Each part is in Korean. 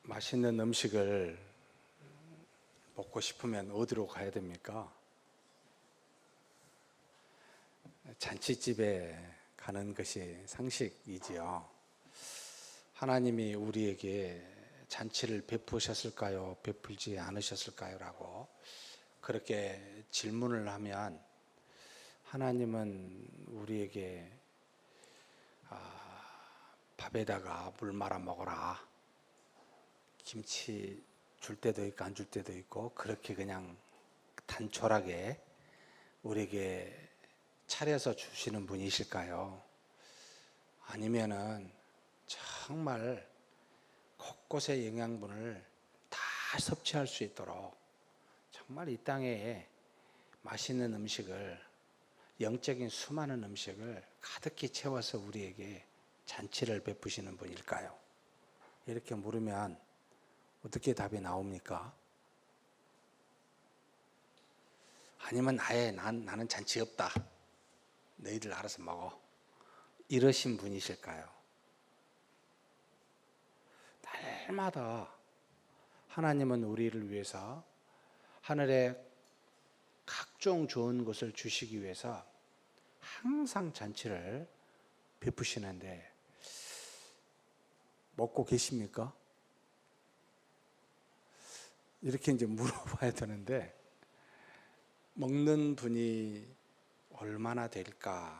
맛있는 음식을 먹고 싶으면 어디로 가야 됩니까? 잔치집에 가는 것이 상식이지요. 하나님이 우리에게 잔치를 베푸셨을까요? 베풀지 않으셨을까요? 라고 그렇게 질문을 하면 하나님은 우리에게 밥에다가 물 말아 먹어라, 김치 줄 때도 있고 안 줄 때도 있고 그렇게 그냥 단촐하게 우리에게 차려서 주시는 분이실까요? 아니면은 정말 곳곳의 영양분을 다 섭취할 수 있도록 정말 이 땅에 맛있는 음식을, 영적인 수많은 음식을 가득히 채워서 우리에게 잔치를 베푸시는 분일까요? 이렇게 물으면 어떻게 답이 나옵니까? 아니면 아예 나는 잔치 없다, 너희들 알아서 먹어, 이러신 분이실까요? 날마다 하나님은 우리를 위해서 하늘에 각종 좋은 것을 주시기 위해서 항상 잔치를 베푸시는데 먹고 계십니까? 이렇게 이제 물어봐야 되는데, 먹는 분이 얼마나 될까라는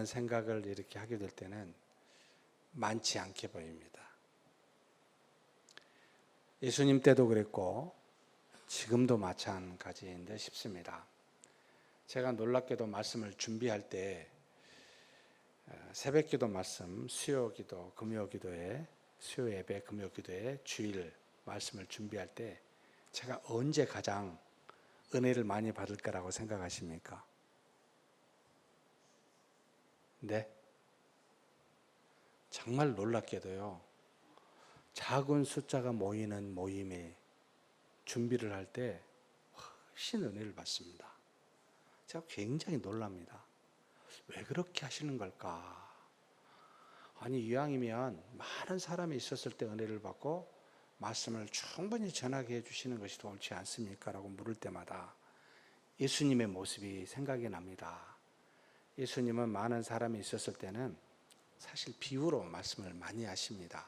생각을 이렇게 하게 될 때는 많지 않게 보입니다. 예수님 때도 그랬고 지금도 마찬가지인데 싶습니다. 제가 놀랍게도 말씀을 준비할 때 새벽기도 말씀, 수요기도, 금요기도에, 수요 예배, 금요기도에 주일 말씀을 준비할 때 제가 언제 가장 은혜를 많이 받을 거라고 생각하십니까? 네? 정말 놀랍게도요, 작은 숫자가 모이는 모임에 준비를 할 때 훨씬 은혜를 받습니다. 제가 굉장히 놀랍니다. 왜 그렇게 하시는 걸까? 아니, 이왕이면 많은 사람이 있었을 때 은혜를 받고 말씀을 충분히 전하게 해주시는 것이 더 옳지 않습니까? 라고 물을 때마다 예수님의 모습이 생각이 납니다. 예수님은 많은 사람이 있었을 때는 사실 비유로 말씀을 많이 하십니다.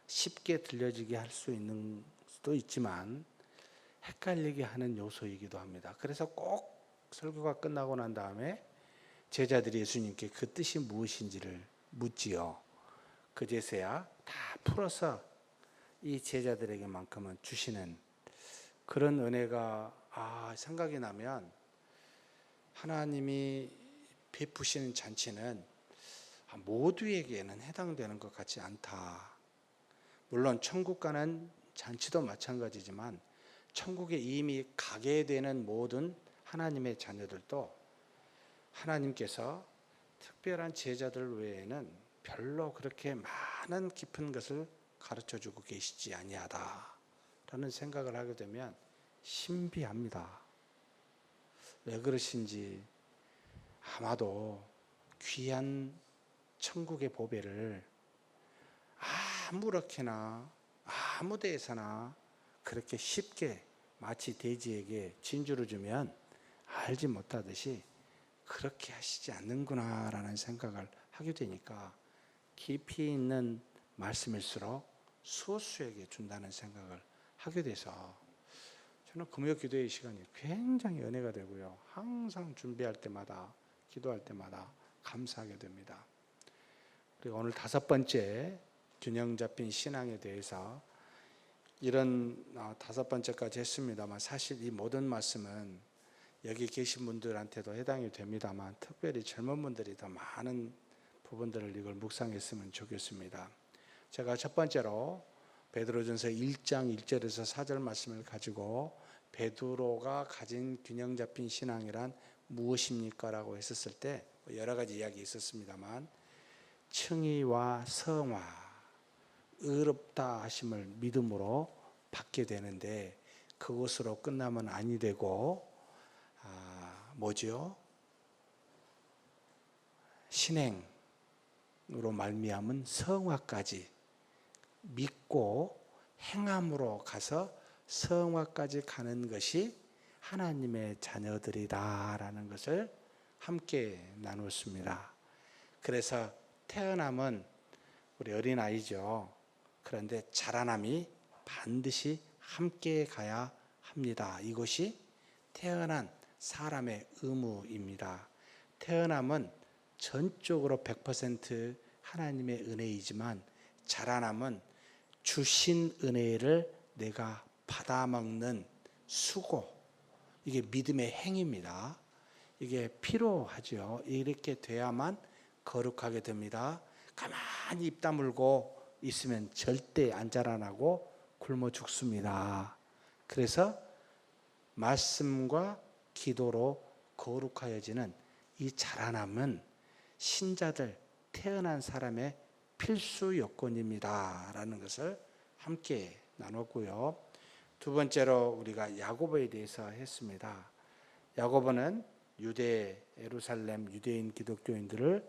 쉽게 들려지게 할 수 있는 수도 있지만 헷갈리게 하는 요소이기도 합니다. 그래서 꼭 설교가 끝나고 난 다음에 제자들이 예수님께 그 뜻이 무엇인지를 묻지요. 그제서야 다 풀어서 이 제자들에게만큼은 주시는 그런 은혜가 생각이 나면, 하나님이 베푸시는 잔치는 모두에게는 해당되는 것 같지 않다. 물론 천국 가는 잔치도 마찬가지지만 천국에 이미 가게 되는 모든 하나님의 자녀들도 하나님께서 특별한 제자들 외에는 별로 그렇게 많은 깊은 것을 가르쳐주고 계시지 아니하다라는 생각을 하게 되면 신비합니다. 왜 그러신지, 아마도 귀한 천국의 보배를 아무렇게나 아무 데에서나 그렇게 쉽게 마치 돼지에게 진주를 주면 알지 못하듯이 그렇게 하시지 않는구나라는 생각을 하게 되니까 깊이 있는 말씀일수록 소수에게 준다는 생각을 하게 돼서 저는 금요 기도의 시간이 굉장히 은혜가 되고요, 항상 준비할 때마다, 기도할 때마다 감사하게 됩니다. 그리고 오늘 5번째, 균형 잡힌 신앙에 대해서 이런 5번째까지 했습니다만, 사실 이 모든 말씀은 여기 계신 분들한테도 해당이 됩니다만 특별히 젊은 분들이 더 많은 부분들을 이걸 묵상했으면 좋겠습니다. 제가 첫 번째로 베드로전서 1장 1절에서 4절 말씀을 가지고 베드로가 가진 균형 잡힌 신앙이란 무엇입니까? 라고 했었을 때 여러 가지 이야기 있었습니다만, 칭의와 성화, 의롭다 하심을 믿음으로 받게 되는데 그것으로 끝나면 아니 되고 뭐죠? 신행으로 말미암은 성화까지, 믿고 행함으로 가서 성화까지 가는 것이 하나님의 자녀들이다라는 것을 함께 나눴습니다. 그래서 태어남은 우리 어린아이죠. 그런데 자라남이 반드시 함께 가야 합니다. 이것이 태어난 사람의 의무입니다. 태어남은 전적으로 100% 하나님의 은혜이지만 자라남은 주신 은혜를 내가 받아먹는 수고, 이게 믿음의 행위입니다. 이게 필요하죠. 이렇게 돼야만 거룩하게 됩니다. 가만히 입 다물고 있으면 절대 안 자라나고 굶어 죽습니다. 그래서 말씀과 기도로 거룩하여지는 이 자라남은 신자들, 태어난 사람의 필수 요건입니다 라는 것을 함께 나눴고요. 두 번째로 우리가 야고보에 대해서 했습니다. 야고보는 유대, 예루살렘 유대인 기독교인들을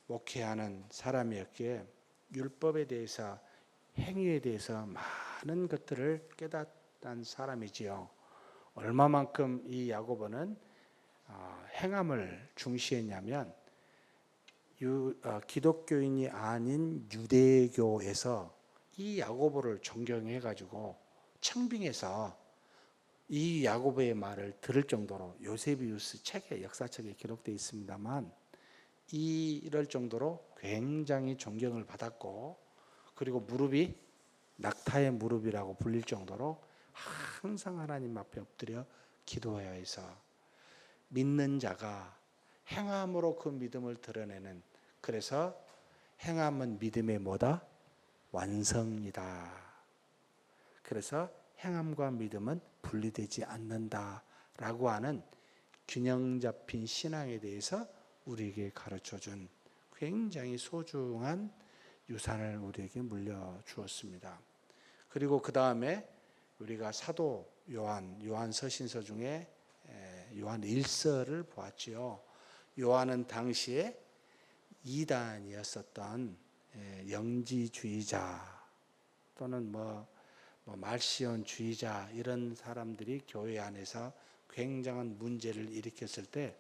목회하는 사람이었기에 율법에 대해서, 행위에 대해서 많은 것들을 깨닫는 사람이지요. 얼마만큼 이 야고보는 행함을 중시했냐면 기독교인이 아닌 유대교에서 이 야고보를 존경해가지고 청빙해서 이 야고보의 말을 들을 정도로, 요세비우스 책에, 역사책에 기록되어 있습니다만 이럴 정도로 굉장히 존경을 받았고, 그리고 무릎이 낙타의 무릎이라고 불릴 정도로 항상 하나님 앞에 엎드려 기도해야 해서 믿는 자가 행함으로 그 믿음을 드러내는, 그래서 행함은 믿음의 뭐다? 완성이다. 그래서 행함과 믿음은 분리되지 않는다라고 하는 균형 잡힌 신앙에 대해서 우리에게 가르쳐준 굉장히 소중한 유산을 우리에게 물려주었습니다. 그리고 그 다음에 우리가 사도 요한 서신서 중에 요한 1서를 보았지요. 요한은 당시에 이단이었었던 영지주의자 또는 말시온주의자, 이런 사람들이 교회 안에서 굉장한 문제를 일으켰을 때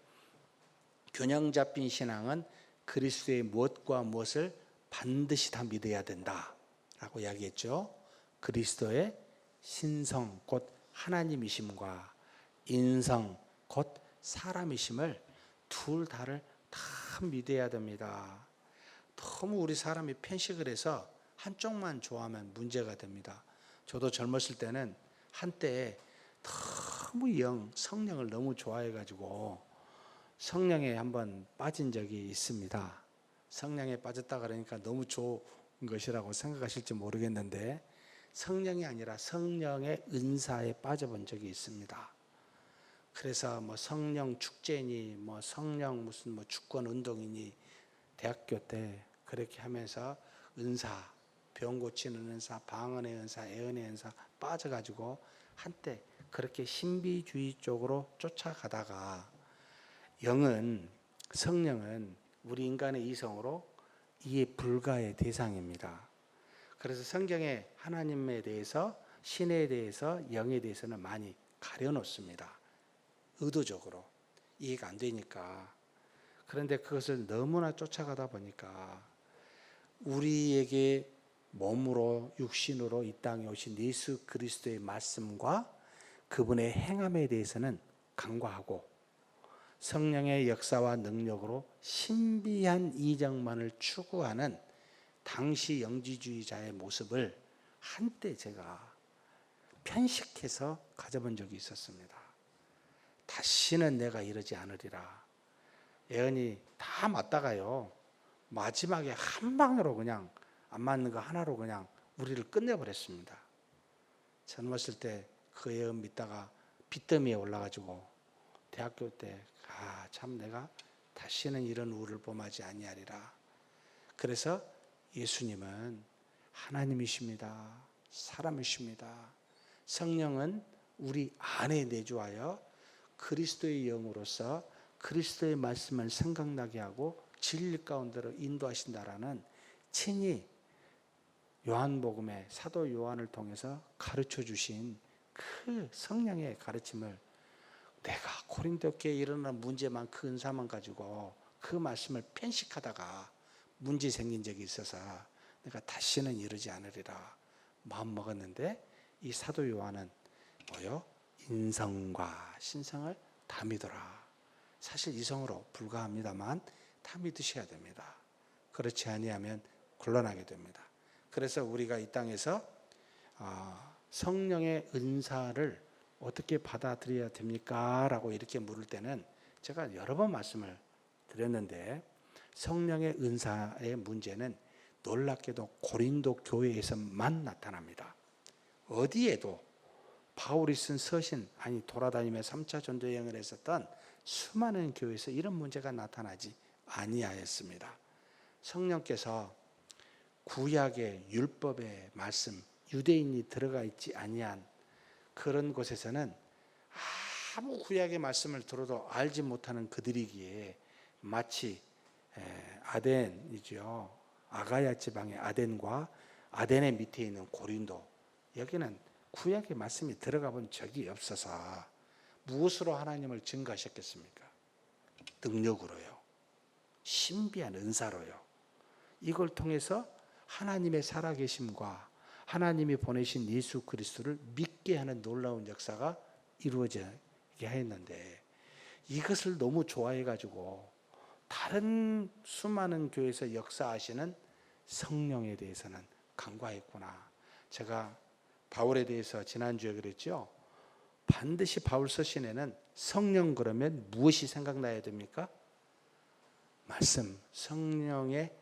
균형 잡힌 신앙은 그리스도의 무엇과 무엇을 반드시 다 믿어야 된다라고 이야기했죠. 그리스도의 신성 곧 하나님이심과 인성 곧 사람이심을 둘 다를 다 믿어야 됩니다. 너무 우리 사람이 편식을 해서 한쪽만 좋아하면 문제가 됩니다. 저도 젊었을 때는 한때 너무 성령을 너무 좋아해가지고 성령에 한번 빠진 적이 있습니다. 성령에 빠졌다 그러니까 너무 좋은 것이라고 생각하실지 모르겠는데, 성령이 아니라 성령의 은사에 빠져본 적이 있습니다. 그래서 성령 축제니 성령 무슨 주권 운동이니 대학교 때 그렇게 하면서 은사, 병 고치는 은사, 방언의 은사, 예언의 은사 빠져가지고 한때 그렇게 신비주의 쪽으로 쫓아가다가, 성령은 우리 인간의 이성으로 이해 불가의 대상입니다. 그래서 성경에 하나님에 대해서, 신에 대해서, 영에 대해서는 많이 가려놓습니다. 의도적으로 이해가 안 되니까. 그런데 그것을 너무나 쫓아가다 보니까 우리에게 몸으로 육신으로 이 땅에 오신 예수 그리스도의 말씀과 그분의 행함에 대해서는 간과하고 성령의 역사와 능력으로 신비한 이적만을 추구하는 당시 영지주의자의 모습을 한때 제가 편식해서 가져본 적이 있었습니다. 다시는 내가 이러지 않으리라. 예언이 다 맞다가요, 마지막에 한 방으로 그냥 안 맞는 거 하나로 그냥 우리를 끝내버렸습니다. 젊었을 때 그 예언 믿다가 빚더미에 올라가지고 대학교 때 참 내가 다시는 이런 우를 범하지 아니하리라. 그래서 예수님은 하나님이십니다. 사람이십니다. 성령은 우리 안에 내주하여 그리스도의 영으로서 그리스도의 말씀을 생각나게 하고 진리 가운데로 인도하신다라는 친히 요한복음의 사도 요한을 통해서 가르쳐 주신 그 성령의 가르침을 내가 고린도 교회에 일어난 문제만 그 은사만 가지고 그 말씀을 편식하다가 문제 생긴 적이 있어서 내가 다시는 이러지 않으리라 마음 먹었는데, 이 사도 요한은 뭐요? 인성과 신성을 다 믿어라. 사실 이성으로 불과합니다만 다 믿으셔야 됩니다. 그렇지 아니하면 곤란하게 됩니다. 그래서 우리가 이 땅에서 성령의 은사를 어떻게 받아들여야 됩니까? 라고 이렇게 물을 때는 제가 여러 번 말씀을 드렸는데, 성령의 은사의 문제는 놀랍게도 고린도 교회에서만 나타납니다. 어디에도 바울이 쓴 서신, 아니 돌아다니며 3차 전도 여행을 했었던 수많은 교회에서 이런 문제가 나타나지 아니하였습니다. 성령께서 구약의 율법의 말씀, 유대인이 들어가 있지 아니한 그런 곳에서는 아무 구약의 말씀을 들어도 알지 못하는 그들이기에 마치 아덴이죠. 아가야 지방의 아덴과 아덴의 밑에 있는 고린도, 여기는 구약의 말씀이 들어가 본 적이 없어서 무엇으로 하나님을 증거하셨겠습니까? 능력으로요. 신비한 은사로요. 이걸 통해서 하나님의 살아계심과 하나님이 보내신 예수 그리스도를 믿게 하는 놀라운 역사가 이루어지게 했는데, 이것을 너무 좋아해가지고 다른 수많은 교회에서 역사하시는 성령에 대해서는 간과했구나. 제가 바울에 대해서 지난주에 그랬죠. 반드시 바울 서신에는 성령 그러면 무엇이 생각나야 됩니까? 말씀, 성령의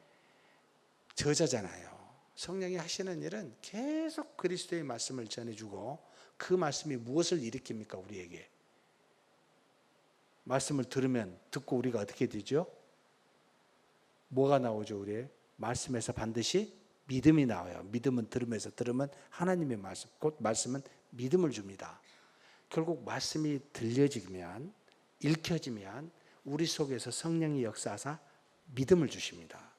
저자잖아요. 성령이 하시는 일은 계속 그리스도의 말씀을 전해주고, 그 말씀이 무엇을 일으킵니까? 우리에게 말씀을 듣고 우리가 어떻게 되죠? 뭐가 나오죠? 우리의 말씀에서 반드시 믿음이 나와요. 믿음은 들으면서, 들으면 하나님의 말씀, 곧 말씀은 믿음을 줍니다. 결국 말씀이 들려지면, 읽혀지면 우리 속에서 성령이 역사하사 믿음을 주십니다.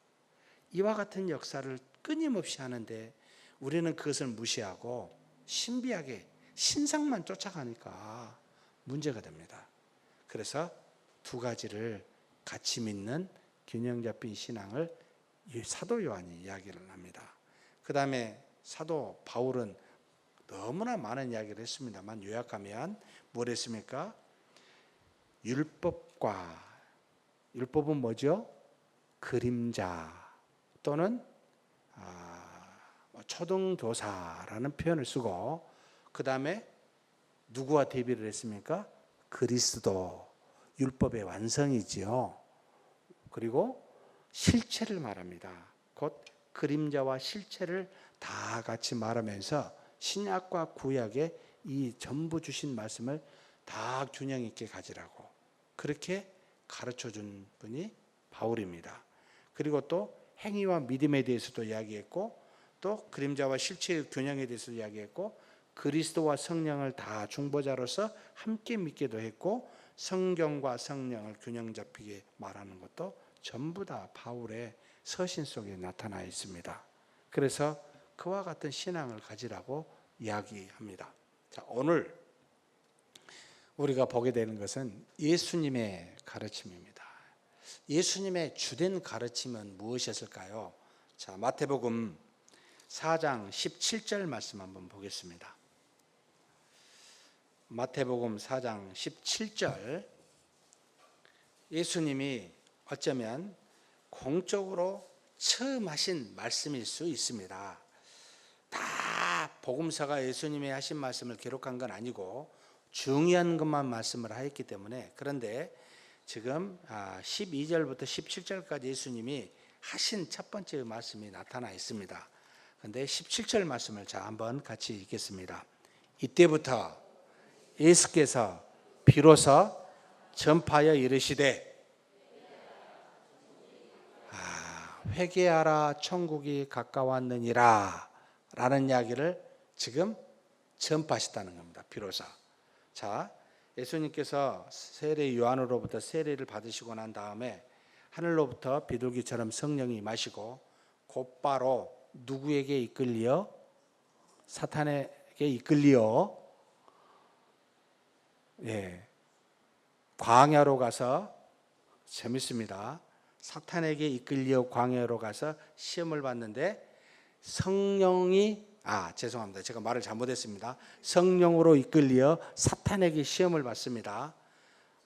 이와 같은 역사를 끊임없이 하는데 우리는 그것을 무시하고 신비하게 신상만 쫓아가니까 문제가 됩니다. 그래서 두 가지를 같이 믿는 균형 잡힌 신앙을 사도 요한이 이야기를 합니다. 그 다음에 사도 바울은 너무나 많은 이야기를 했습니다만 요약하면 뭘 했습니까? 율법은 뭐죠? 그림자 또는 초등교사라는 표현을 쓰고, 그 다음에 누구와 대비를 했습니까? 그리스도, 율법의 완성이지요. 그리고 실체를 말합니다. 곧 그림자와 실체를 다 같이 말하면서 신약과 구약의 이 전부 주신 말씀을 다 균형 있게 가지라고 그렇게 가르쳐 준 분이 바울입니다. 그리고 또 행위와 믿음에 대해서도 이야기했고, 또 그림자와 실체의 균형에 대해서도 이야기했고, 그리스도와 성령을 다 중보자로서 함께 믿기도 했고, 성경과 성령을 균형 잡히게 말하는 것도 전부 다 바울의 서신 속에 나타나 있습니다. 그래서 그와 같은 신앙을 가지라고 이야기합니다. 자, 오늘 우리가 보게 되는 것은 예수님의 가르침입니다. 예수님의 주된 가르침은 무엇이었을까요? 자, 마태복음 4장 17절 말씀 한번 보겠습니다. 마태복음 4장 17절, 예수님이 어쩌면 공적으로 처음 하신 말씀일 수 있습니다. 다 복음서가 예수님이 하신 말씀을 기록한 건 아니고 중요한 것만 말씀을 하였기 때문에, 그런데 지금 12절부터 17절까지 예수님이 하신 첫 번째 말씀이 나타나 있습니다. 그런데 17절 말씀을 한번 같이 읽겠습니다. 이때부터 예수께서 비로소 전파하여 이르시되 회개하라 천국이 가까웠느니라 라는 이야기를 지금 전파하셨다는 겁니다. 비로소. 자, 예수님께서 세례 요한으로부터 세례를 받으시고 난 다음에 하늘로부터 비둘기처럼 성령이 임하시고 곧바로 누구에게 이끌리어? 사탄에게 이끌리어 광야로 가서, 재밌습니다. 사탄에게 이끌려 광야로 가서 시험을 받는데 성령이 죄송합니다. 제가 말을 잘못했습니다. 성령으로 이끌려 사탄에게 시험을 받습니다.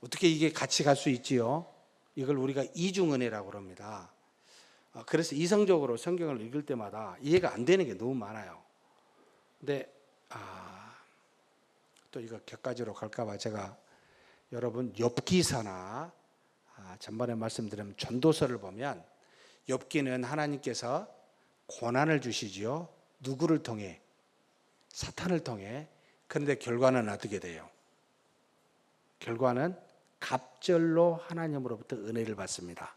어떻게 이게 같이 갈 수 있지요? 이걸 우리가 이중은혜라고 합니다. 그래서 이성적으로 성경을 읽을 때마다 이해가 안 되는 게 너무 많아요. 근데 또 이거 격가지로 갈까봐 제가 여러분 욥기서나 전번에 말씀드린 전도서를 보면 욥기는 하나님께서 고난을 주시지요. 누구를 통해? 사탄을 통해. 그런데 결과는 어떻게 돼요? 결과는 갑절로 하나님으로부터 은혜를 받습니다.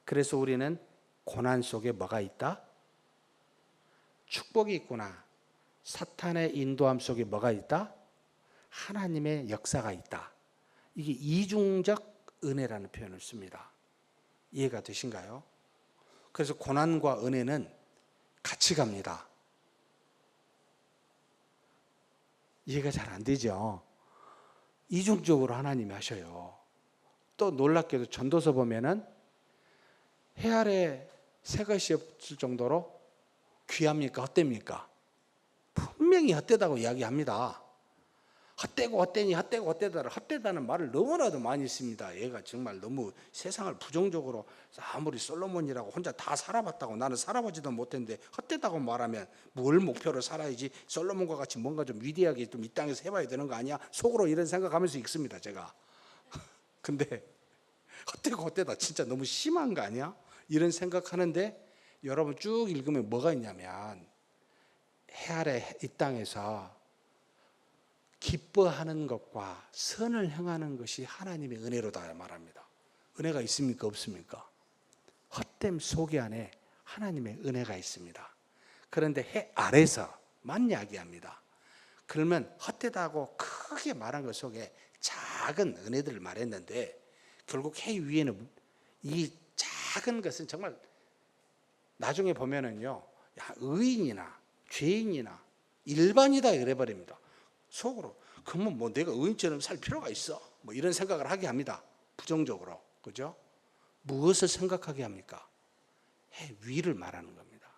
그래서 우리는 고난 속에 뭐가 있다? 축복이 있구나. 사탄의 인도함 속에 뭐가 있다? 하나님의 역사가 있다. 이게 이중적 은혜라는 표현을 씁니다. 이해가 되신가요? 그래서 고난과 은혜는 같이 갑니다. 이해가 잘 안 되죠? 이중적으로 하나님이 하셔요. 또 놀랍게도 전도서 보면은 해 아래 새 것이 없을 정도로 귀합니까? 헛됩니까? 분명히 헛되다고 이야기합니다. 헛되고 헛되니 헛되고 헛되다는 말을 너무나도 많이 씁니다. 얘가 정말 너무 세상을 부정적으로, 아무리 솔로몬이라고 혼자 다 살아봤다고 나는 살아보지도 못했는데 헛되다고 말하면 뭘 목표로 살아야지, 솔로몬과 같이 뭔가 좀 위대하게 좀 이 땅에서 해봐야 되는 거 아니야? 속으로 이런 생각하면서 읽습니다, 제가. 근데 헛되고 헛되다 진짜 너무 심한 거 아니야? 이런 생각하는데 여러분 쭉 읽으면 뭐가 있냐면 해 아래 이 땅에서 기뻐하는 것과 선을 행하는 것이 하나님의 은혜로다 말합니다. 은혜가 있습니까? 없습니까? 헛됨 속에 안에 하나님의 은혜가 있습니다. 그런데 해 아래서만 이야기합니다. 그러면 헛되다고 크게 말한 것 속에 작은 은혜들을 말했는데 결국 해 위에는 이 작은 것은 정말 나중에 보면은요, 의인이나 죄인이나 일반이다 이래버립니다. 속으로 그러면 뭐 내가 의인처럼 살 필요가 있어? 뭐 이런 생각을 하게 합니다. 부정적으로. 그죠? 무엇을 생각하게 합니까? 해 위를 말하는 겁니다.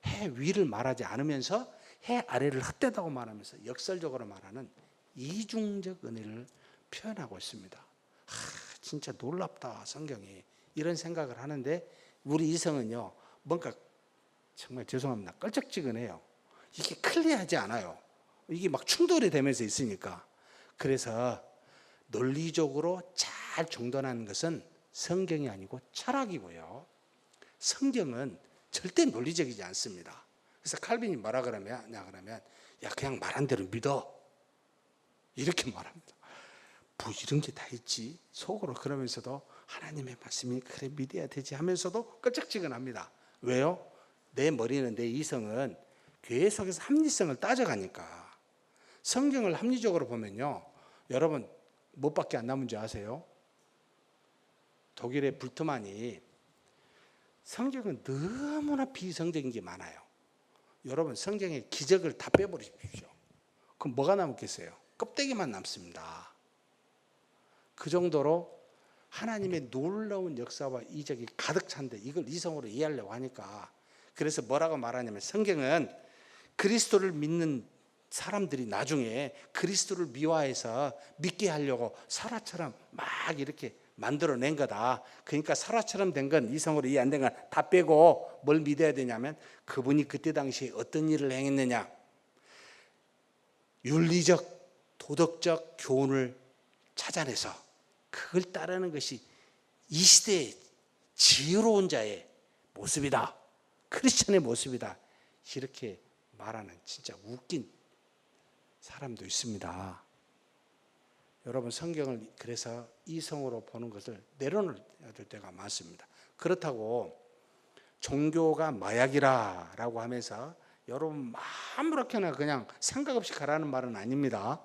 해 위를 말하지 않으면서 해 아래를 헛되다고 말하면서 역설적으로 말하는 이중적 은혜를 표현하고 있습니다. 진짜 놀랍다 성경이. 이런 생각을 하는데 우리 이성은요, 뭔가 정말 죄송합니다. 껄쩍지근해요. 이게 클리어하지 않아요. 이게 막 충돌이 되면서 있으니까. 그래서 논리적으로 잘 정돈하는 것은 성경이 아니고 철학이고요. 성경은 절대 논리적이지 않습니다. 그래서 칼빈이 뭐라 그러면 야 그냥 말한 대로 믿어 이렇게 말합니다. 뭐 이런 게 다 있지 속으로. 그러면서도 하나님의 말씀이 그래 믿어야 되지 하면서도 껄쩍지근합니다. 왜요? 내 머리는, 내 이성은 교회 속에서 합리성을 따져가니까. 성경을 합리적으로 보면요, 여러분 뭐밖에 안 남은 줄 아세요? 독일의 불트만이 성경은 너무나 비성적인 게 많아요. 여러분 성경의 기적을 다 빼버리십시오. 그럼 뭐가 남겠어요? 껍데기만 남습니다. 그 정도로 하나님의 놀라운 역사와 이적이 가득 찬데 이걸 이성으로 이해하려고 하니까. 그래서 뭐라고 말하냐면 성경은 그리스도를 믿는 사람들이 나중에 그리스도를 미화해서 믿게 하려고 사라처럼 막 이렇게 만들어낸 거다. 그러니까 사라처럼 된 건, 이성으로 이해 안 된 건 다 빼고 뭘 믿어야 되냐면 그분이 그때 당시에 어떤 일을 행했느냐, 윤리적 도덕적 교훈을 찾아내서 그걸 따르는 것이 이 시대의 지혜로운 자의 모습이다, 크리스천의 모습이다, 이렇게 말하는 진짜 웃긴 사람도 있습니다. 여러분 성경을 그래서 이성으로 보는 것을 내려놓을 때가 많습니다. 그렇다고 종교가 마약이라고 하면서 여러분 아무렇게나 그냥 생각 없이 가라는 말은 아닙니다.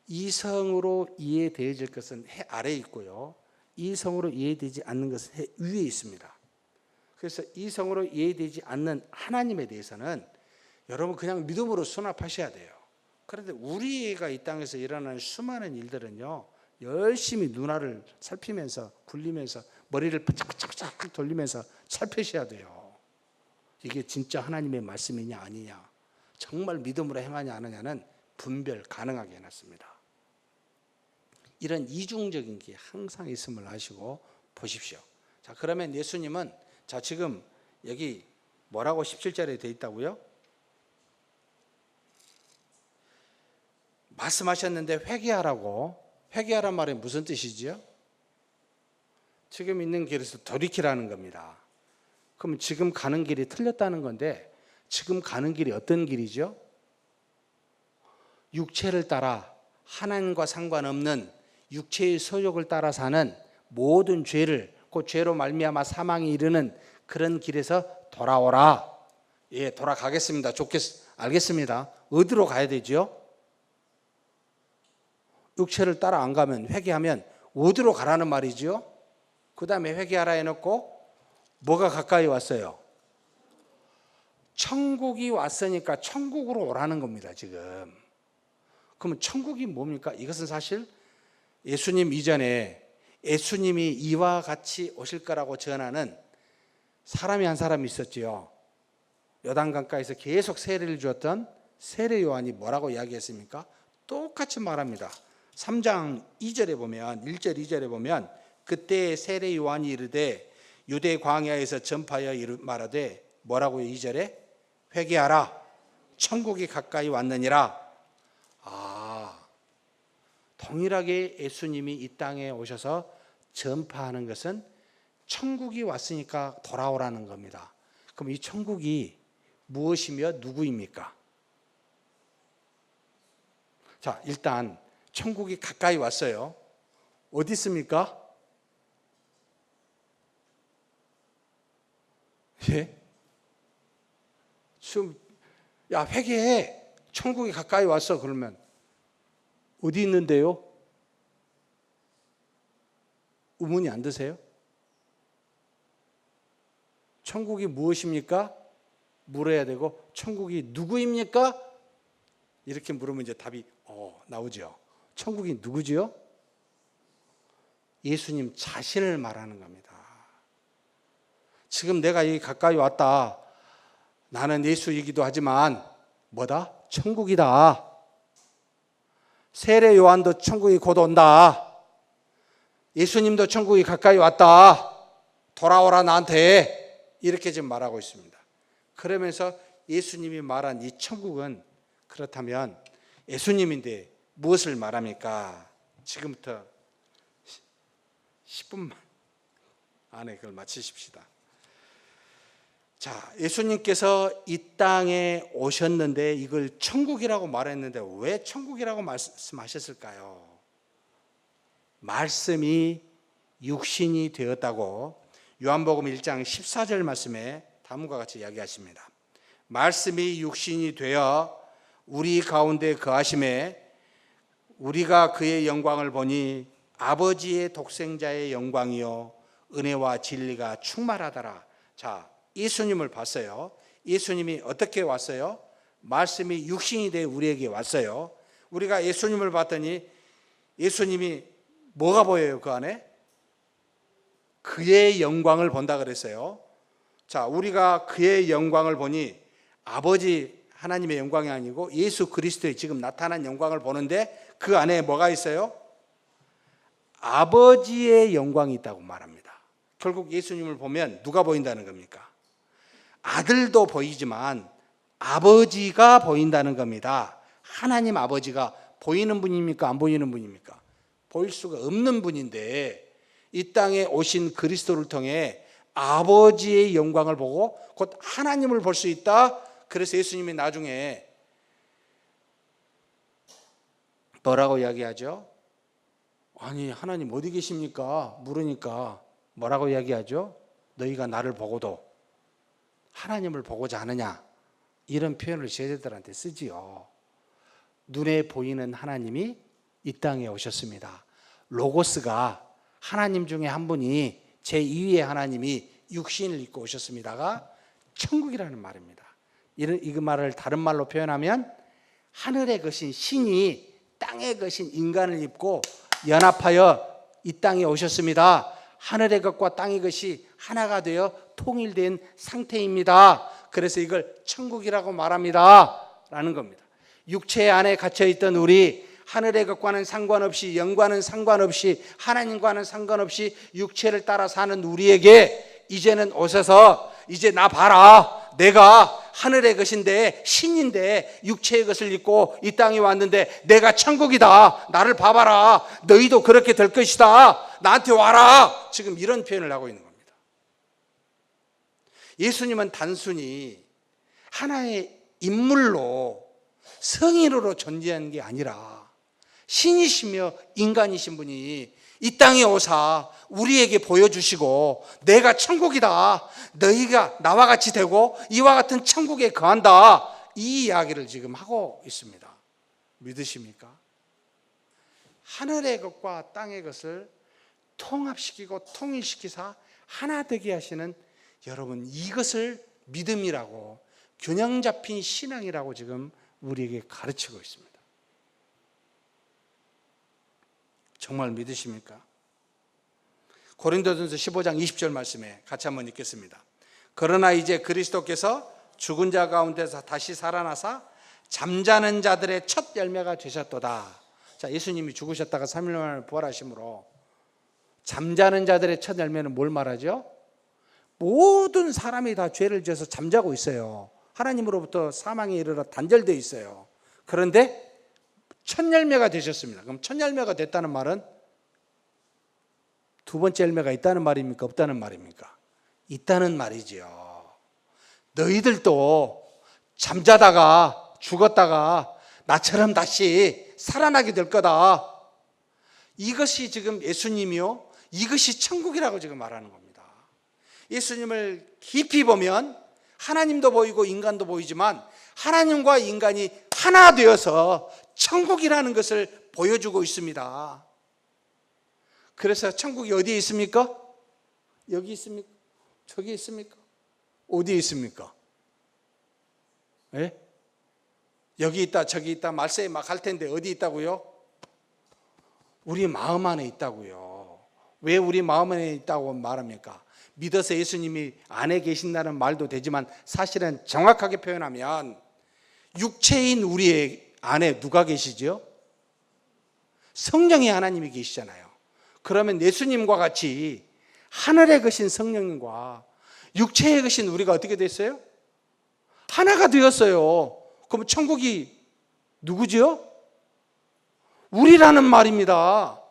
이성으로 이해되어질 것은 해 아래에 있고요, 이성으로 이해되지 않는 것은 해 위에 있습니다. 그래서 이성으로 이해되지 않는 하나님에 대해서는 여러분 그냥 믿음으로 수납하셔야 돼요. 그런데 우리가 이 땅에서 일어나는 수많은 일들은요, 열심히 눈알을 살피면서 굴리면서 머리를 바짝바짝 돌리면서 살피셔야 돼요. 이게 진짜 하나님의 말씀이냐 아니냐, 정말 믿음으로 행하냐 안 하냐는 분별 가능하게 해놨습니다. 이런 이중적인 게 항상 있음을 아시고 보십시오. 자, 그러면 예수님은 자, 지금 여기 뭐라고 17절에 되어 있다고요? 말씀하셨는데 회개하라고. 회개하란 말이 무슨 뜻이지요? 지금 있는 길에서 돌이키라는 겁니다. 그럼 지금 가는 길이 틀렸다는 건데, 지금 가는 길이 어떤 길이죠? 육체를 따라 하나님과 상관없는 육체의 소욕을 따라 사는 모든 죄를, 그 죄로 말미암아 사망에 이르는 그런 길에서 돌아오라. 예, 돌아가겠습니다. 알겠습니다. 어디로 가야 되죠? 육체를 따라 안 가면, 회개하면 어디로 가라는 말이죠? 그 다음에 회개하라 해놓고 뭐가 가까이 왔어요? 천국이 왔으니까 천국으로 오라는 겁니다, 지금. 그러면 천국이 뭡니까? 이것은 사실 예수님 이전에 예수님이 이와 같이 오실 거라고 전하는 사람이 한 사람이 있었지요. 요단강가에서 계속 세례를 주었던 세례 요한이 뭐라고 이야기했습니까? 똑같이 말합니다. 3장 2절에 보면, 1절 2절에 보면, 그때 세례 요한이 이르되 유대 광야에서 전파하여 말하되 뭐라고요? 2절에 회개하라, 천국이 가까이 왔느니라. 동일하게 예수님이 이 땅에 오셔서 전파하는 것은 천국이 왔으니까 돌아오라는 겁니다. 그럼 이 천국이 무엇이며 누구입니까? 자, 일단 천국이 가까이 왔어요. 어디 있습니까? 예? 지금 야, 회개해. 천국이 가까이 왔어. 그러면 어디 있는데요? 의문이 안 드세요? 천국이 무엇입니까? 물어야 되고, 천국이 누구입니까? 이렇게 물으면 이제 답이 나오죠. 천국이 누구지요? 예수님 자신을 말하는 겁니다. 지금 내가 여기 가까이 왔다. 나는 예수이기도 하지만 뭐다? 천국이다. 세례 요한도 천국이 곧 온다. 예수님도 천국이 가까이 왔다. 돌아오라 나한테. 이렇게 지금 말하고 있습니다. 그러면서 예수님이 말한 이 천국은, 그렇다면 예수님인데 무엇을 말합니까? 지금부터 10분 안에 그걸 마치십시다. 자, 예수님께서 이 땅에 오셨는데 이걸 천국이라고 말했는데 왜 천국이라고 말씀하셨을까요? 말씀이 육신이 되었다고 요한복음 1장 14절 말씀에 다음과 같이 이야기하십니다. 말씀이 육신이 되어 우리 가운데 거하심에 우리가 그의 영광을 보니 아버지의 독생자의 영광이요 은혜와 진리가 충만하더라. 자, 예수님을 봤어요. 예수님이 어떻게 왔어요? 말씀이 육신이 되어 우리에게 왔어요. 우리가 예수님을 봤더니 예수님이 뭐가 보여요? 그 안에? 그의 영광을 본다 그랬어요. 자, 우리가 그의 영광을 보니 아버지 하나님의 영광이 아니고 예수 그리스도의 지금 나타난 영광을 보는데 그 안에 뭐가 있어요? 아버지의 영광이 있다고 말합니다. 결국 예수님을 보면 누가 보인다는 겁니까? 아들도 보이지만 아버지가 보인다는 겁니다. 하나님 아버지가 보이는 분입니까? 안 보이는 분입니까? 보일 수가 없는 분인데 이 땅에 오신 그리스도를 통해 아버지의 영광을 보고 곧 하나님을 볼 수 있다. 그래서 예수님이 나중에 뭐라고 이야기하죠? 아니, 하나님 어디 계십니까? 물으니까 뭐라고 이야기하죠? 너희가 나를 보고도 하나님을 보고자 하느냐? 이런 표현을 제자들한테 쓰지요. 눈에 보이는 하나님이 이 땅에 오셨습니다. 로고스가 하나님 중에 한 분이 제2위의 하나님이 육신을 입고 오셨습니다가 천국이라는 말입니다. 이 말을 다른 말로 표현하면 하늘에 거신 신이 땅에 거신 인간을 입고 연합하여 이 땅에 오셨습니다. 하늘의 것과 땅의 것이 하나가 되어 통일된 상태입니다. 그래서 이걸 천국이라고 말합니다 라는 겁니다. 육체 안에 갇혀있던 우리, 하늘의 것과는 상관없이, 영과는 상관없이, 하나님과는 상관없이 육체를 따라 사는 우리에게 이제는 오셔서 이제 나 봐라, 내가 하늘의 것인데 신인데 육체의 것을 입고 이 땅에 왔는데 내가 천국이다, 나를 봐봐라, 너희도 그렇게 될 것이다, 나한테 와라, 지금 이런 표현을 하고 있는 겁니다. 예수님은 단순히 하나의 인물로 성인으로 존재하는 게 아니라 신이시며 인간이신 분이 이 땅에 오사 우리에게 보여주시고 내가 천국이다, 너희가 나와 같이 되고 이와 같은 천국에 거한다, 이 이야기를 지금 하고 있습니다. 믿으십니까? 하늘의 것과 땅의 것을 통합시키고 통일시키사 하나 되게 하시는, 여러분, 이것을 믿음이라고, 균형 잡힌 신앙이라고 지금 우리에게 가르치고 있습니다. 정말 믿으십니까? 고린도전서 15장 20절 말씀에 같이 한번 읽겠습니다. 그러나 이제 그리스도께서 죽은 자 가운데서 다시 살아나사 잠자는 자들의 첫 열매가 되셨도다. 자, 예수님이 죽으셨다가 3일 만에 부활하심으로 잠자는 자들의 첫 열매는 뭘 말하죠? 모든 사람이 다 죄를 지어서 잠자고 있어요. 하나님으로부터 사망에 이르러 단절되어 있어요. 그런데 첫 열매가 되셨습니다. 그럼 첫 열매가 됐다는 말은 두 번째 열매가 있다는 말입니까? 없다는 말입니까? 있다는 말이지요. 너희들도 잠자다가 죽었다가 나처럼 다시 살아나게 될 거다. 이것이 지금 예수님이요, 이것이 천국이라고 지금 말하는 겁니다. 예수님을 깊이 보면 하나님도 보이고 인간도 보이지만 하나님과 인간이 하나 되어서 천국이라는 것을 보여주고 있습니다. 그래서 천국이 어디에 있습니까? 여기 있습니까? 저기 있습니까? 어디에 있습니까? 예? 여기 있다 저기 있다 말세에 막 할 텐데 어디 있다고요? 우리 마음 안에 있다고요. 왜 우리 마음 안에 있다고 말합니까? 믿어서 예수님이 안에 계신다는 말도 되지만 사실은 정확하게 표현하면 육체인 우리의 안에 누가 계시죠? 성령의 하나님이 계시잖아요. 그러면 예수님과 같이 하늘에 계신 성령님과 육체에 계신 우리가 어떻게 됐어요? 하나가 되었어요. 그럼 천국이 누구죠? 우리라는 말입니다.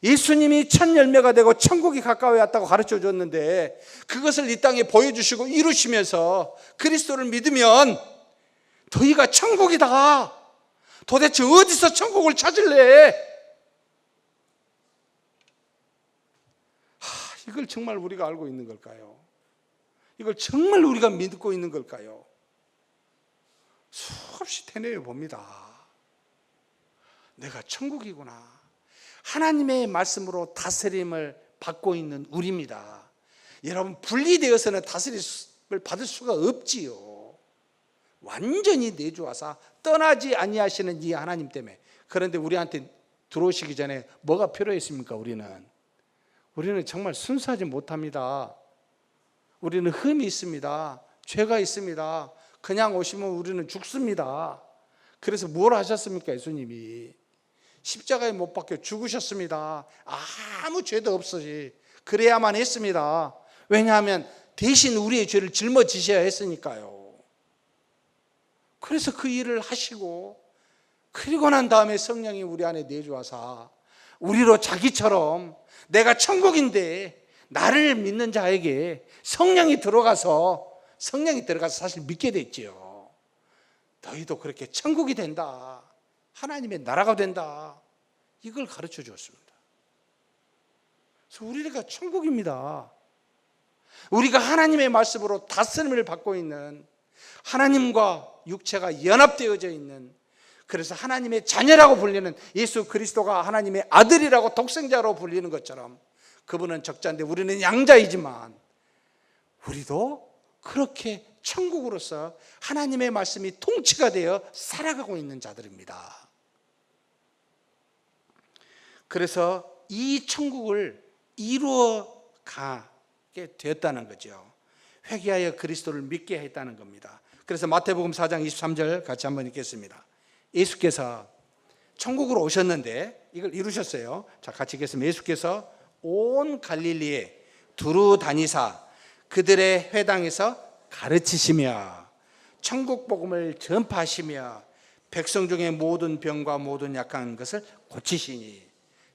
예수님이 첫 열매가 되고 천국이 가까이 왔다고 가르쳐 줬는데 그것을 이 땅에 보여주시고 이루시면서 그리스도를 믿으면 너희가 천국이다. 도대체 어디서 천국을 찾을래? 이걸 정말 우리가 알고 있는 걸까요? 이걸 정말 우리가 믿고 있는 걸까요? 수없이 되뇌어 봅니다. 내가 천국이구나. 하나님의 말씀으로 다스림을 받고 있는 우리입니다. 여러분, 분리되어서는 다스림을 받을 수가 없지요. 완전히 내주하사 떠나지 아니하시는 이 하나님 때문에. 그런데 우리한테 들어오시기 전에 뭐가 필요했습니까? 우리는 정말 순수하지 못합니다. 우리는 흠이 있습니다. 죄가 있습니다. 그냥 오시면 우리는 죽습니다. 그래서 뭘 하셨습니까? 예수님이 십자가에 못 박혀 죽으셨습니다. 아무 죄도 없으시 그래야만 했습니다. 왜냐하면 대신 우리의 죄를 짊어지셔야 했으니까요. 그래서 그 일을 하시고, 그리고 난 다음에 성령이 우리 안에 내주어서 우리로 자기처럼 내가 천국인데 나를 믿는 자에게 성령이 들어가서 사실 믿게 됐지요. 너희도 그렇게 천국이 된다, 하나님의 나라가 된다, 이걸 가르쳐 주었습니다. 그래서 우리가 천국입니다. 우리가 하나님의 말씀으로 다스림을 받고 있는, 하나님과 육체가 연합되어져 있는, 그래서 하나님의 자녀라고 불리는 예수 그리스도가 하나님의 아들이라고 독생자로 불리는 것처럼 그분은 적자인데 우리는 양자이지만 우리도 그렇게 천국으로서 하나님의 말씀이 통치가 되어 살아가고 있는 자들입니다. 그래서 이 천국을 이루어 가게 되었다는 거죠. 회개하여 그리스도를 믿게 했다는 겁니다. 그래서 마태복음 4장 23절 같이 한번 읽겠습니다. 예수께서 천국으로 오셨는데 이걸 이루셨어요. 자, 같이 읽겠습니다. 예수께서 온 갈릴리에 두루 다니사 그들의 회당에서 가르치시며 천국 복음을 전파하시며 백성 중에 모든 병과 모든 약한 것을 고치시니.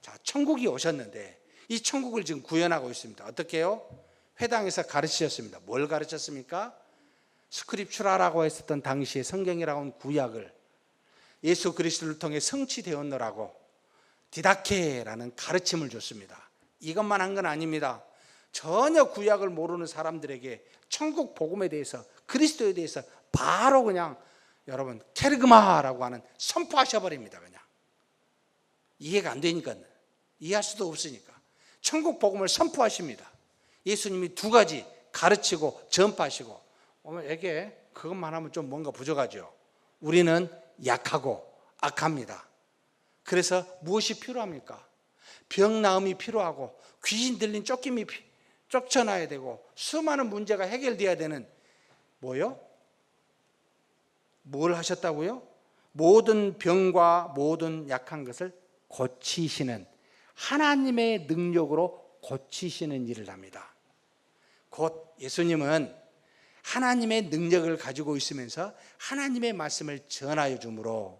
자, 천국이 오셨는데 이 천국을 지금 구현하고 있습니다. 어떻게 해요? 회당에서 가르치셨습니다. 뭘 가르쳤습니까? 스크립추라라고 했었던 당시의 성경이라고 하는 구약을 예수 그리스도를 통해 성취되었노라고 디다케라는 가르침을 줬습니다. 이것만 한 건 아닙니다. 전혀 구약을 모르는 사람들에게 천국 복음에 대해서, 그리스도에 대해서 바로 그냥 여러분 케르그마라고 하는 선포하셔버립니다. 그냥 이해가 안 되니까, 이해할 수도 없으니까 천국 복음을 선포하십니다. 예수님이 두 가지 가르치고 전파하시고. 에게 그것만 하면 좀 뭔가 부족하죠. 우리는 약하고 악합니다. 그래서 무엇이 필요합니까? 병 나음이 필요하고 귀신 들린 쫓김이 쫓겨나야 되고 수많은 문제가 해결돼야 되는 뭐요? 뭘 하셨다고요? 모든 병과 모든 약한 것을 고치시는, 하나님의 능력으로 고치시는 일을 합니다. 곧 예수님은 하나님의 능력을 가지고 있으면서 하나님의 말씀을 전하여 주므로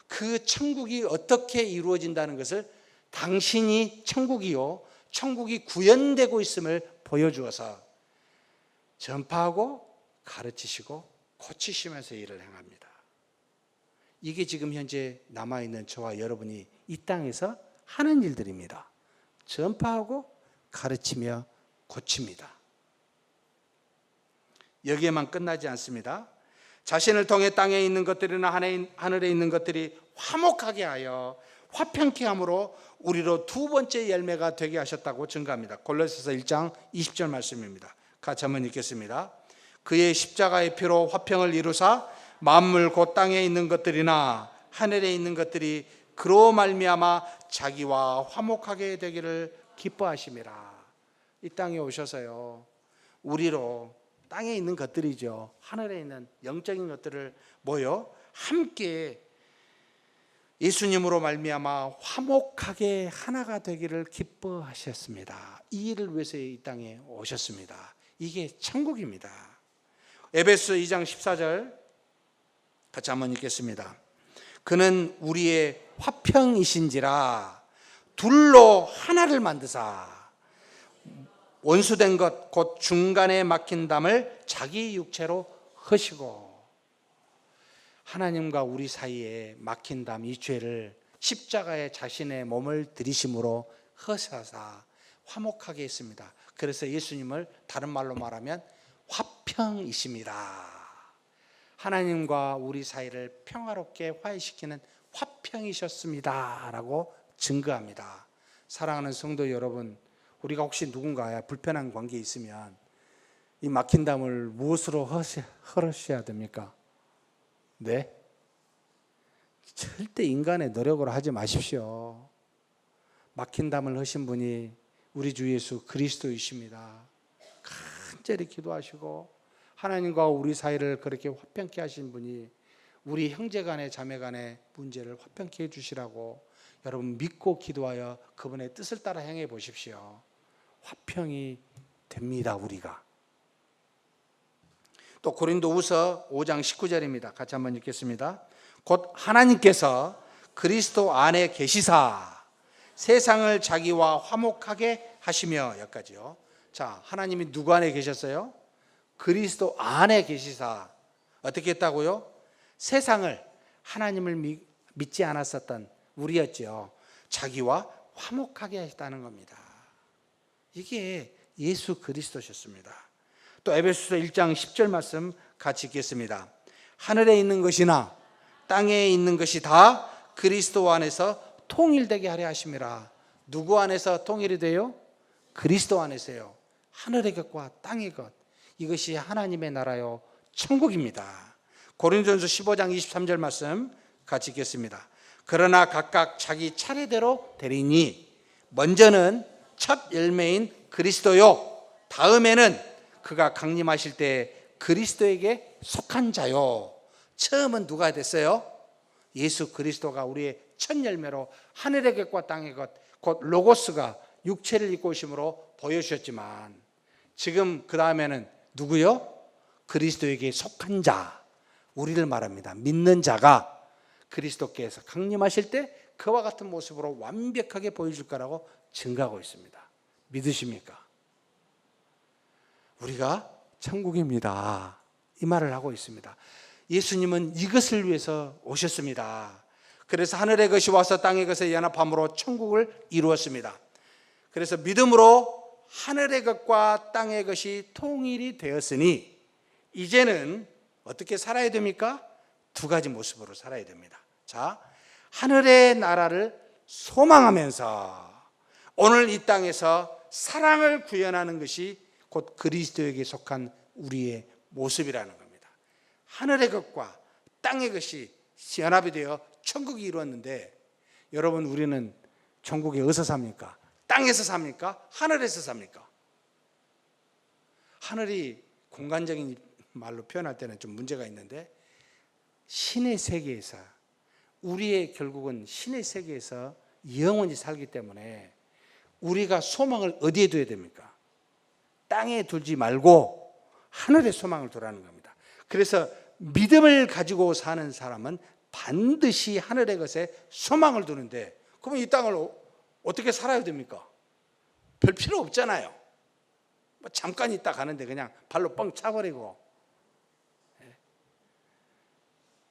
그 천국이 어떻게 이루어진다는 것을 당신이 천국이요, 천국이 구현되고 있음을 보여주어서 전파하고 가르치시고 고치시면서 일을 행합니다. 이게 지금 현재 남아있는 저와 여러분이 이 땅에서 하는 일들입니다. 전파하고 가르치며 고칩니다. 여기에만 끝나지 않습니다. 자신을 통해 땅에 있는 것들이나 하늘에 있는 것들이 화목하게 하여 화평케 함으로 우리로 두 번째 열매가 되게 하셨다고 증거합니다. 골로새서 1장 20절 말씀입니다. 같이 한번 읽겠습니다. 그의 십자가의 피로 화평을 이루사 만물 곧 땅에 있는 것들이나 하늘에 있는 것들이 그로 말미암아 자기와 화목하게 되기를 기뻐하심이라. 이 땅에 오셔서요, 우리로 땅에 있는 것들이죠, 하늘에 있는 영적인 것들을 모여 함께 예수님으로 말미암아 화목하게 하나가 되기를 기뻐하셨습니다. 이 일을 위해서 이 땅에 오셨습니다. 이게 천국입니다. 에베소 2장 14절 같이 한번 읽겠습니다. 그는 우리의 화평이신지라 둘로 하나를 만드사 원수된 것 곧 중간에 막힌 담을 자기 육체로 허시고. 하나님과 우리 사이에 막힌 담, 이 죄를 십자가에 자신의 몸을 들이심으로 허사사 화목하게 했습니다. 그래서 예수님을 다른 말로 말하면 화평이십니다. 하나님과 우리 사이를 평화롭게 화해시키는 화평이셨습니다 라고 증거합니다. 사랑하는 성도 여러분, 우리가 혹시 누군가에 불편한 관계에 있으면 이 막힌 담을 무엇으로 헐으셔야 됩니까? 네? 절대 인간의 노력으로 하지 마십시오. 막힌 담을 허신 분이 우리 주 예수 그리스도이십니다. 간절히 기도하시고 하나님과 우리 사이를 그렇게 화평케 하신 분이 우리 형제간의 자매간의 문제를 화평케 해주시라고 여러분 믿고 기도하여 그분의 뜻을 따라 행해 보십시오. 화평이 됩니다. 우리가. 또 고린도후서 5장 19절입니다. 같이 한번 읽겠습니다. 곧 하나님께서 그리스도 안에 계시사 세상을 자기와 화목하게 하시며. 여기까지요. 자, 하나님이 누구 안에 계셨어요? 그리스도 안에 계시사 어떻게 했다고요? 세상을, 하나님을 믿지 않았었던 우리였죠, 자기와 화목하게 하셨다는 겁니다. 이게 예수 그리스도셨습니다. 또 에베소서 1장 10절 말씀 같이 읽겠습니다. 하늘에 있는 것이나 땅에 있는 것이 다 그리스도 안에서 통일되게 하려 하심이라. 누구 안에서 통일이 돼요? 그리스도 안에서요. 하늘의 것과 땅의 것, 이것이 하나님의 나라요 천국입니다. 고린도전서 15장 23절 말씀 같이 읽겠습니다. 그러나 각각 자기 차례대로 되리니 먼저는 첫 열매인 그리스도요, 다음에는 그가 강림하실 때 그리스도에게 속한 자요. 처음은 누가 됐어요? 예수 그리스도가 우리의 첫 열매로 하늘의 것과 땅의 것, 곧 로고스가 육체를 입고 오심으로 보여주셨지만, 지금 그 다음에는 누구요? 그리스도에게 속한 자, 우리를 말합니다. 믿는 자가 그리스도께서 강림하실 때 그와 같은 모습으로 완벽하게 보여줄 거라고 증거하고 있습니다. 믿으십니까? 우리가 천국입니다, 이 말을 하고 있습니다. 예수님은 이것을 위해서 오셨습니다. 그래서 하늘의 것이 와서 땅의 것에 연합함으로 천국을 이루었습니다. 그래서 믿음으로 하늘의 것과 땅의 것이 통일이 되었으니 이제는 어떻게 살아야 됩니까? 두 가지 모습으로 살아야 됩니다. 자, 하늘의 나라를 소망하면서 오늘 이 땅에서 사랑을 구현하는 것이 곧 그리스도에게 속한 우리의 모습이라는 겁니다. 하늘의 것과 땅의 것이 연합이 되어 천국이 이루었는데, 여러분, 우리는 천국에 어디서 삽니까? 땅에서 삽니까? 하늘에서 삽니까? 하늘이 공간적인 말로 표현할 때는 좀 문제가 있는데, 신의 세계에서, 우리의 결국은 신의 세계에서 영원히 살기 때문에 우리가 소망을 어디에 둬야 됩니까? 땅에 두지 말고 하늘에 소망을 두라는 겁니다. 그래서 믿음을 가지고 사는 사람은 반드시 하늘의 것에 소망을 두는데, 그러면 이 땅을 어떻게 살아야 됩니까? 별 필요 없잖아요. 잠깐 있다 가는데 그냥 발로 뻥 차버리고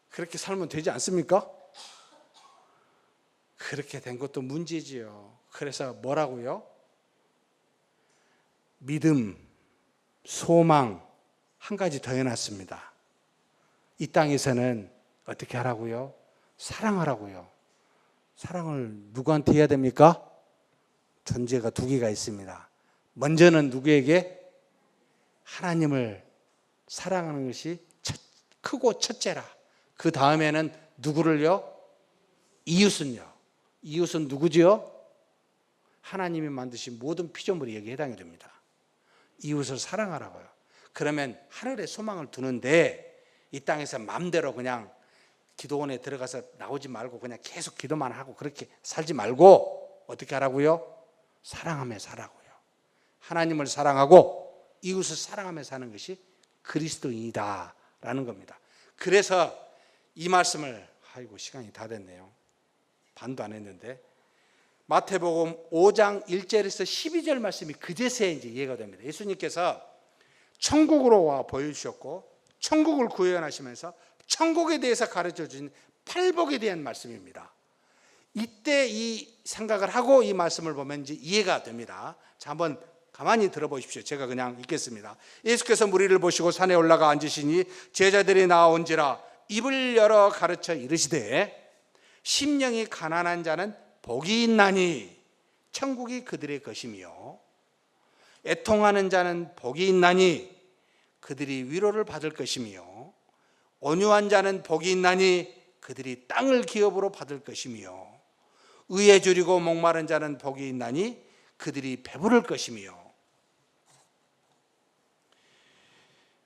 그렇게 살면 되지 않습니까? 그렇게 된 것도 문제지요. 그래서 뭐라고요? 믿음, 소망 한 가지 더 해놨습니다. 이 땅에서는 어떻게 하라고요? 사랑하라고요. 사랑을 누구한테 해야 됩니까? 전제가 두 개가 있습니다. 먼저는 누구에게? 하나님을 사랑하는 것이 크고 첫째라. 그 다음에는 누구를요? 이웃은요. 이웃은 누구지요? 하나님이 만드신 모든 피조물이 여기에 해당이 됩니다. 이웃을 사랑하라고요. 그러면 하늘에 소망을 두는데, 이 땅에서 마음대로 그냥 기도원에 들어가서 나오지 말고 그냥 계속 기도만 하고 그렇게 살지 말고 어떻게 하라고요? 사랑하며 살라고요. 하나님을 사랑하고 이웃을 사랑하며 사는 것이 그리스도인이다라는 겁니다. 그래서 이 말씀을, 아이고 시간이 다 됐네요. 반도 안 했는데, 마태복음 5장 1절에서 12절 말씀이 그제서야 이제 이해가 됩니다. 예수님께서 천국으로 와 보여주셨고 천국을 구현하시면서 천국에 대해서 가르쳐 주신 팔복에 대한 말씀입니다. 이때 이 생각을 하고 이 말씀을 보면 이제 이해가 됩니다. 자, 한번 가만히 들어보십시오. 제가 그냥 읽겠습니다. 예수께서 무리를 보시고 산에 올라가 앉으시니 제자들이 나온지라 입을 열어 가르쳐 이르시되, 심령이 가난한 자는 복이 있나니 천국이 그들의 것이며, 애통하는 자는 복이 있나니 그들이 위로를 받을 것이며, 온유한 자는 복이 있나니 그들이 땅을 기업으로 받을 것이며, 의에 줄이고 목마른 자는 복이 있나니 그들이 배부를 것이며,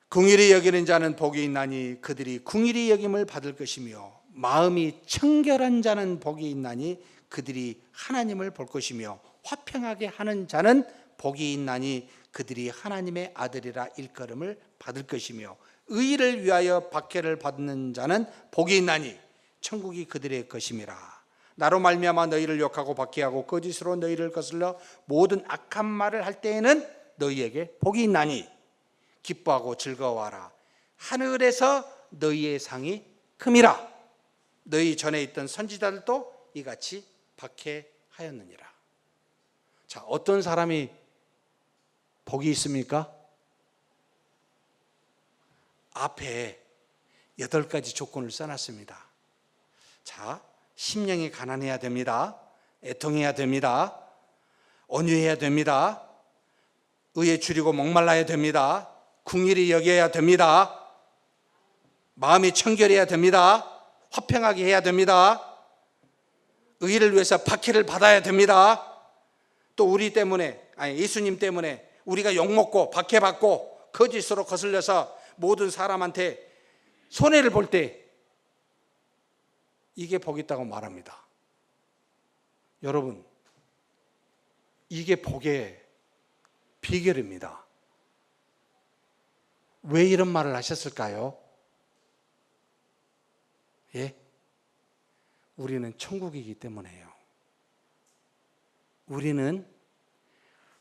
긍휼히 여기는 자는 복이 있나니 그들이 긍휼히 여김을 받을 것이며, 마음이 청결한 자는 복이 있나니 그들이 하나님을 볼 것이며, 화평하게 하는 자는 복이 있나니 그들이 하나님의 아들이라 일컬음을 받을 것이며, 의를 위하여 박해를 받는 자는 복이 있나니 천국이 그들의 것임이라. 나로 말미암아 너희를 욕하고 박해하고 거짓으로 너희를 거슬러 모든 악한 말을 할 때에는 너희에게 복이 있나니 기뻐하고 즐거워하라. 하늘에서 너희의 상이 큼이라. 너희 전에 있던 선지자들도 이같이 박해하였느니라. 자, 어떤 사람이 복이 있습니까? 앞에 8가지 조건을 써놨습니다. 자, 심령이 가난해야 됩니다. 애통해야 됩니다. 온유해야 됩니다. 의에 줄이고 목말라야 됩니다. 긍휼히 여겨야 됩니다. 마음이 청결해야 됩니다. 화평하게 해야 됩니다. 의를 위해서 박해를 받아야 됩니다. 또 우리 때문에, 예수님 때문에 우리가 욕먹고 박해받고 거짓으로 거슬려서 모든 사람한테 손해를 볼 때 이게 복이 있다고 말합니다. 여러분, 이게 복의 비결입니다. 왜 이런 말을 하셨을까요? 예? 우리는 천국이기 때문에요. 우리는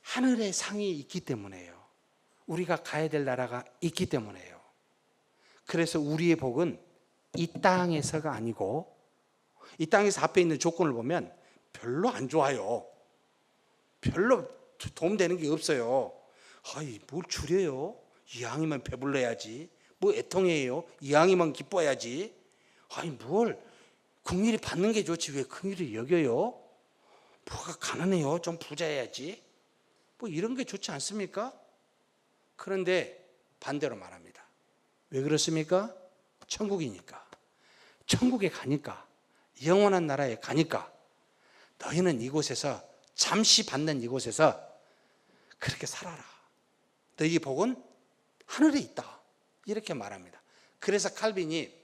하늘의 상이 있기 때문에요. 우리가 가야 될 나라가 있기 때문에요. 그래서 우리의 복은 이 땅에서가 아니고, 이 땅에서 앞에 있는 조건을 보면 별로 안 좋아요. 별로 도움되는 게 없어요. 아이, 뭘 줄여요? 이왕이면 배불러야지. 뭐 애통해요? 이왕이면 기뻐야지. 아니, 뭘 긍휼히 받는 게 좋지 왜 긍휼히 여겨요? 뭐가 가난해요? 좀 부자여야지. 뭐 이런 게 좋지 않습니까? 그런데 반대로 말합니다. 왜 그렇습니까? 천국이니까. 천국에 가니까, 영원한 나라에 가니까 너희는 이곳에서, 잠시 받는 이곳에서 그렇게 살아라. 너희 복은 하늘에 있다. 이렇게 말합니다. 그래서 칼빈이,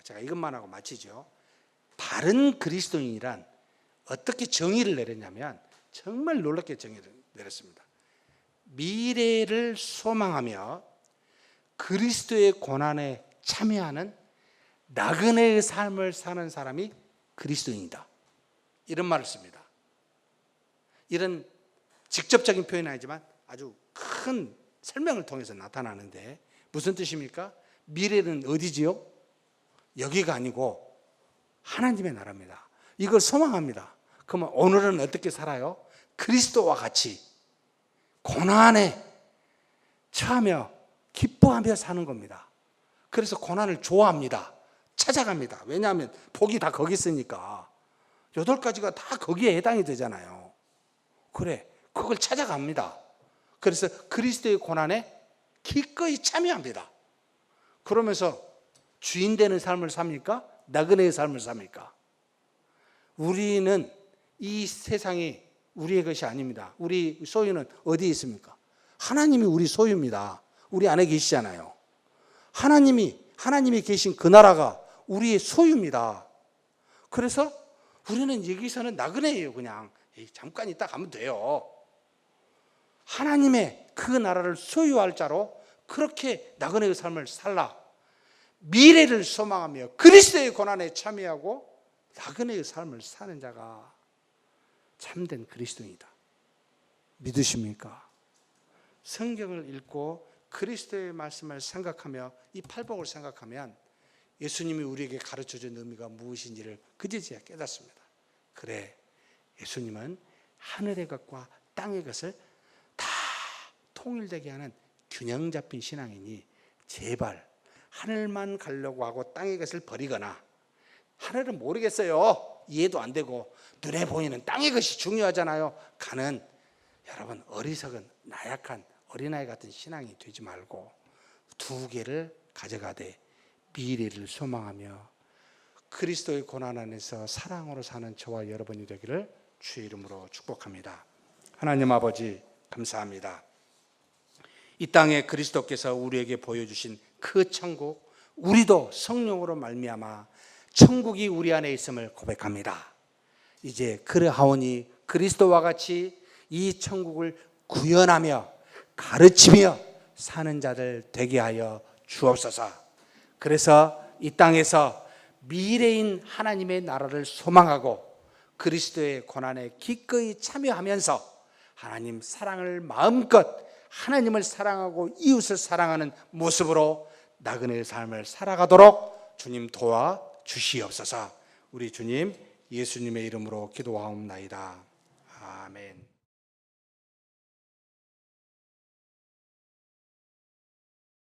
제가 이것만 하고 마치죠. 바른 그리스도인이란 어떻게 정의를 내렸냐면 정말 놀랍게 정의를 내렸습니다. 미래를 소망하며 그리스도의 고난에 참여하는 나그네의 삶을 사는 사람이 그리스도인이다. 이런 말을 씁니다. 이런 직접적인 표현은 아니지만 아주 큰 설명을 통해서 나타나는데 무슨 뜻입니까? 미래는 어디지요? 여기가 아니고 하나님의 나라입니다. 이걸 소망합니다. 그러면 오늘은 어떻게 살아요? 그리스도와 같이 고난에 처하며 기뻐하며 사는 겁니다. 그래서 고난을 좋아합니다. 찾아갑니다. 왜냐하면 복이 다 거기 있으니까. 8가지가 다 거기에 해당이 되잖아요. 그래, 그걸 찾아갑니다. 그래서 그리스도의 고난에 기꺼이 참여합니다. 그러면서 주인 되는 삶을 삽니까? 나그네의 삶을 삽니까? 우리는 이 세상이 우리의 것이 아닙니다. 우리 소유는 어디에 있습니까? 하나님이 우리 소유입니다. 우리 안에 계시잖아요. 하나님이 계신 그 나라가 우리의 소유입니다. 그래서 우리는 여기서는 나그네예요. 그냥 잠깐 있다 가면 돼요. 하나님의 그 나라를 소유할 자로 그렇게 나그네의 삶을 살라. 미래를 소망하며 그리스도의 고난에 참여하고 나그네의 삶을 사는 자가 참된 그리스도인이다. 믿으십니까? 성경을 읽고 그리스도의 말씀을 생각하며 이 팔복을 생각하면 예수님이 우리에게 가르쳐준 의미가 무엇인지를 그제서야 깨닫습니다. 그래, 예수님은 하늘의 것과 땅의 것을 다 통일되게 하는 균형 잡힌 신앙이니 제발 하늘만 가려고 하고 땅의 것을 버리거나, 하늘은 모르겠어요, 이해도 안 되고 눈에 보이는 땅의 것이 중요하잖아요, 가는 여러분 어리석은 나약한 어린아이 같은 신앙이 되지 말고 2개를 가져가되 미래를 소망하며 그리스도의 고난 안에서 사랑으로 사는 저와 여러분이 되기를 주의 이름으로 축복합니다. 하나님 아버지 감사합니다. 이 땅에 그리스도께서 우리에게 보여주신 그 천국, 우리도 성령으로 말미암아 천국이 우리 안에 있음을 고백합니다. 이제 그러하오니 그리스도와 같이 이 천국을 구현하며 가르치며 사는 자들 되게 하여 주옵소서. 그래서 이 땅에서 미래인 하나님의 나라를 소망하고 그리스도의 고난에 기꺼이 참여하면서 하나님 사랑을 마음껏, 하나님을 사랑하고 이웃을 사랑하는 모습으로 나그네의 삶을 살아가도록 주님 도와 주시옵소서. 우리 주님 예수님의 이름으로 기도하옵나이다. 아멘.